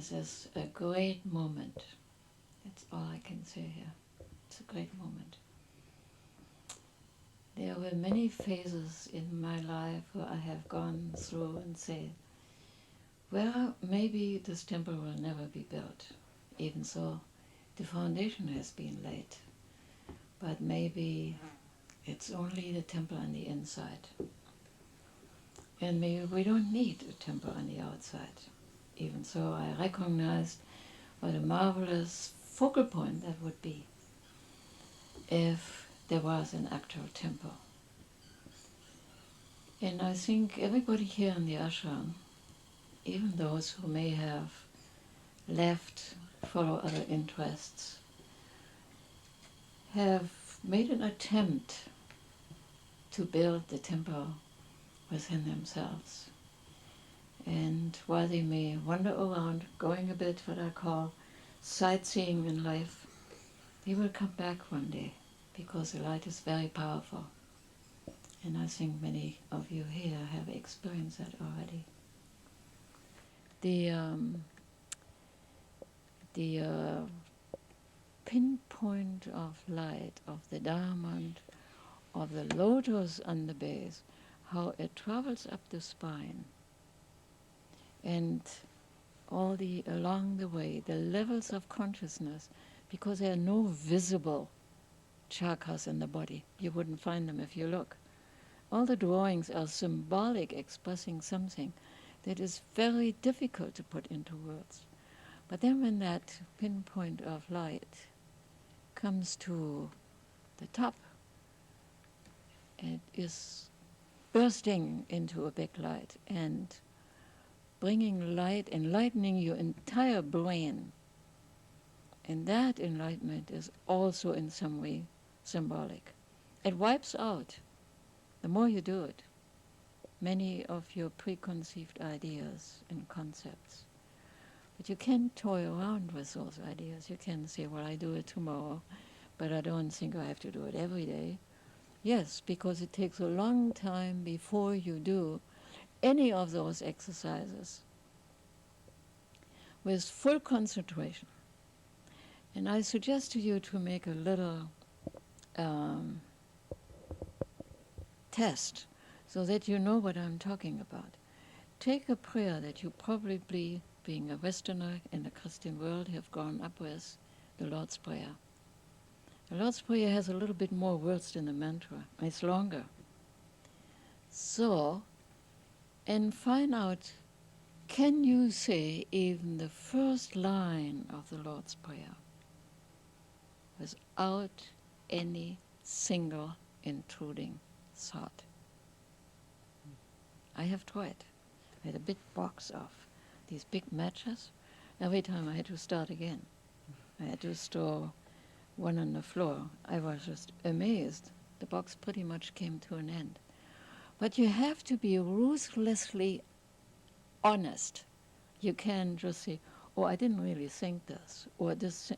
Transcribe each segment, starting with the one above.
This is a great moment. That's all I can say here. It's a great moment. There were many phases in my life where I have gone through and said, well, maybe this temple will never be built, even so the foundation has been laid. But maybe it's only the temple on the inside. And maybe we don't need a temple on the outside. Even so, I recognized what a marvelous focal point that would be if there was an actual temple. And I think everybody here in the ashram, even those who may have left, follow other interests, have made an attempt to build the temple within themselves. And while they may wander around, going a bit what I call sightseeing in life, they will come back one day, because the light is very powerful. And I think many of you here have experienced that already. The pinpoint of light of the diamond, of the lotus on the base, how it travels up the spine, and along the way, the levels of consciousness, because there are no visible chakras in the body. You wouldn't find them if you look. All the drawings are symbolic, expressing something that is very difficult to put into words. But then when that pinpoint of light comes to the top, it is bursting into a big light and bringing light, enlightening your entire brain. And that enlightenment is also in some way symbolic. It wipes out, the more you do it, many of your preconceived ideas and concepts. But you can't toy around with those ideas. You can say, well, I do it tomorrow, but I don't think I have to do it every day. Yes, because it takes a long time before you do any of those exercises with full concentration. And I suggest to you to make a little test so that you know what I'm talking about. Take a prayer that you probably, being a Westerner in the Christian world, have grown up with, the Lord's Prayer. The Lord's Prayer has a little bit more words than the mantra. It's longer. So, and find out, can you say even the first line of the Lord's Prayer without any single intruding thought? I have tried. I had a big box of these big matches. Every time I had to start again. I had to store one on the floor. I was just amazed. The box pretty much came to an end. But you have to be ruthlessly honest. You can't just say, oh, I didn't really think this, or this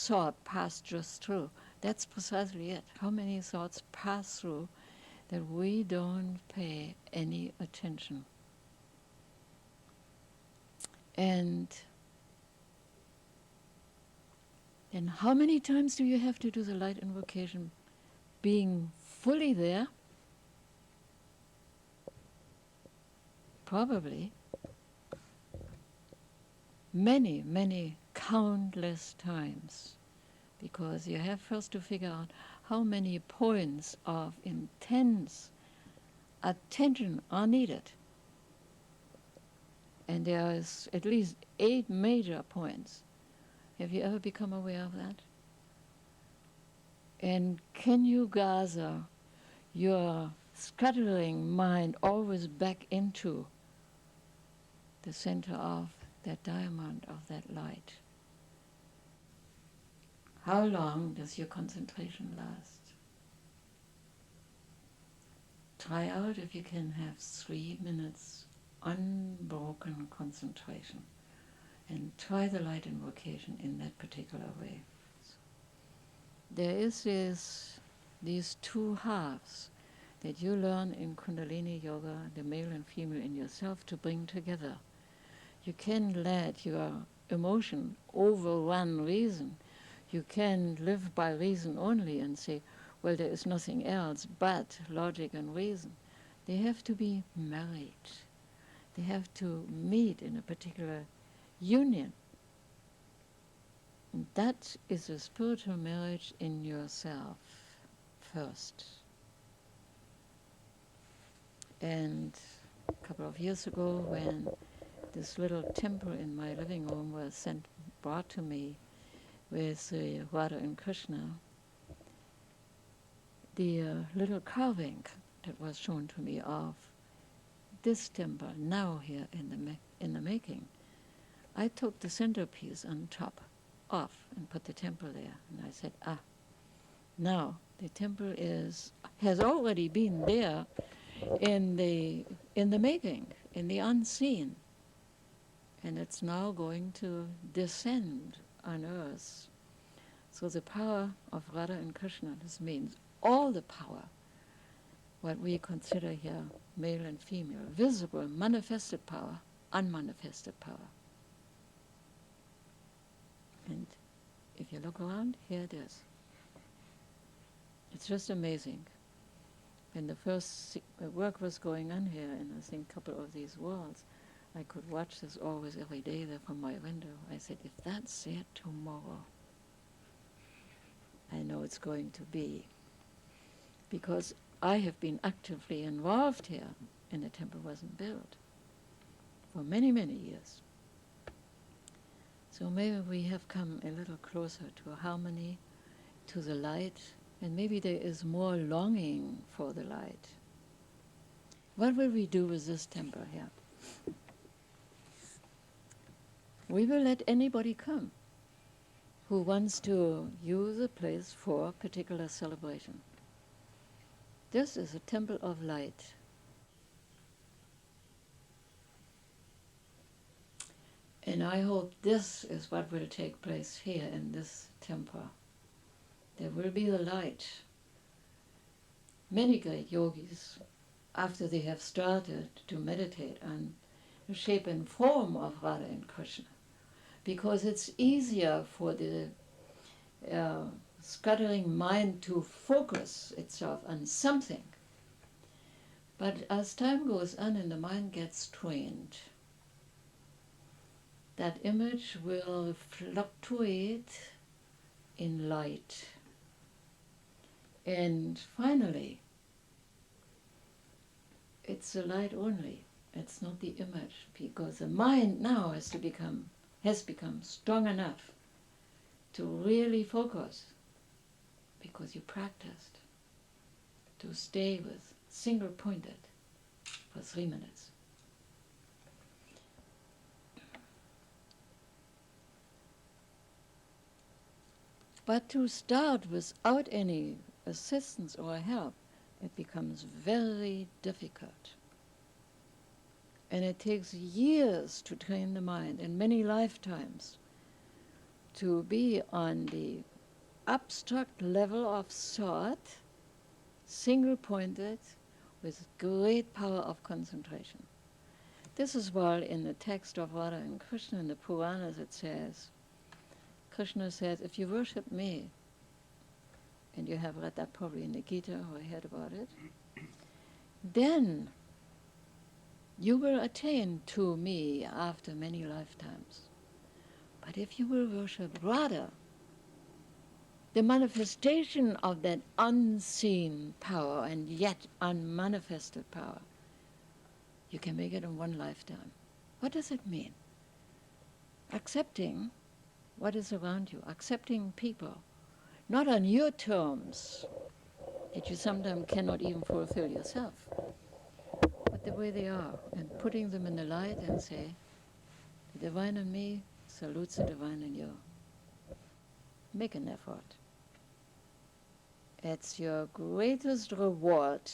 thought passed just through. That's precisely it. How many thoughts pass through that we don't pay any attention? And then how many times do you have to do the light invocation being fully there? Probably many, many, countless times, because you have first to figure out how many points of intense attention are needed. And there is at least 8 major points. Have you ever become aware of that? And can you gather your scattering mind always back into the center of that diamond, of that light? How long does your concentration last? Try out if you can have 3 minutes unbroken concentration, and try the light invocation in that particular way. There is these 2 halves that you learn in Kundalini Yoga, the male and female in yourself, to bring together. You can let your emotion overrun reason. You can live by reason only and say, well, there is nothing else but logic and reason. They have to be married. They have to meet in a particular union. And that is a spiritual marriage in yourself first. And a couple of years ago, when this little temple in my living room was brought to me with Radha and Krishna, the little carving that was shown to me of this temple now here in the making, I took the centerpiece on top off and put the temple there, and I said, now the temple has already been there in the making, in the unseen, and it's now going to descend on earth. So the power of Radha and Krishna, this means all the power, what we consider here male and female, visible, manifested power, unmanifested power. And if you look around, here it is. It's just amazing. When the first work was going on here, and I think a couple of these walls, I could watch this always every day there from my window. I said, if that's there tomorrow, I know it's going to be. Because I have been actively involved here, and the temple wasn't built for many, many years. So maybe we have come a little closer to a harmony, to the light, and maybe there is more longing for the light. What will we do with this temple here? We will let anybody come who wants to use a place for a particular celebration. This is a temple of light. And I hope this is what will take place here in this temple. There will be the light. Many great yogis, after they have started to meditate on the shape and form of Radha and Krishna, because it's easier for the scattering mind to focus itself on something. But as time goes on and the mind gets trained, that image will fluctuate in light. And finally, it's the light only. It's not the image, because the mind now has become strong enough to really focus, because you practiced to stay with single-pointed for 3 minutes. But to start without any assistance or help, it becomes very difficult. And it takes years to train the mind, and many lifetimes, to be on the abstract level of thought, single-pointed, with great power of concentration. This is why in the text of Radha and Krishna in the Puranas it says, Krishna says, if you worship me, and you have read that probably in the Gita or heard about it, then you will attain to me after many lifetimes. But if you will worship Radha, the manifestation of that unseen power and yet unmanifested power, you can make it in one lifetime. What does it mean? Accepting what is around you, accepting people, not on your terms, that you sometimes cannot even fulfill yourself, but the way they are, and putting them in the light and say, the divine in me salutes the divine in you. Make an effort. It's your greatest reward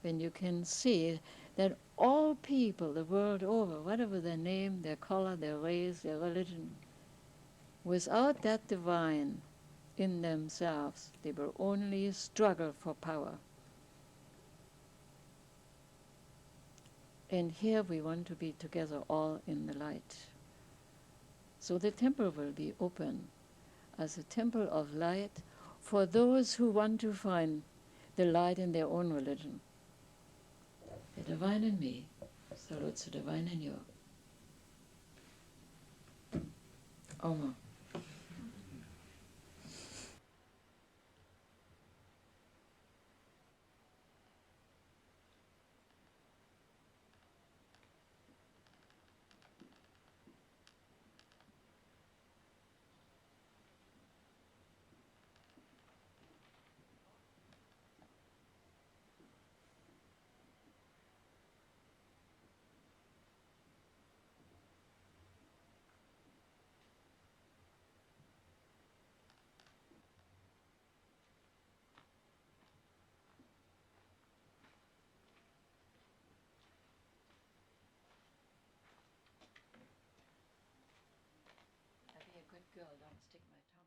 when you can see that all people the world over, whatever their name, their color, their race, their religion, without that divine in themselves, they will only struggle for power. And here we want to be together all in the light. So the temple will be open as a temple of light for those who want to find the light in their own religion. The divine in me salutes the divine in you. Oma. I'll be a good girl, don't stick my tongue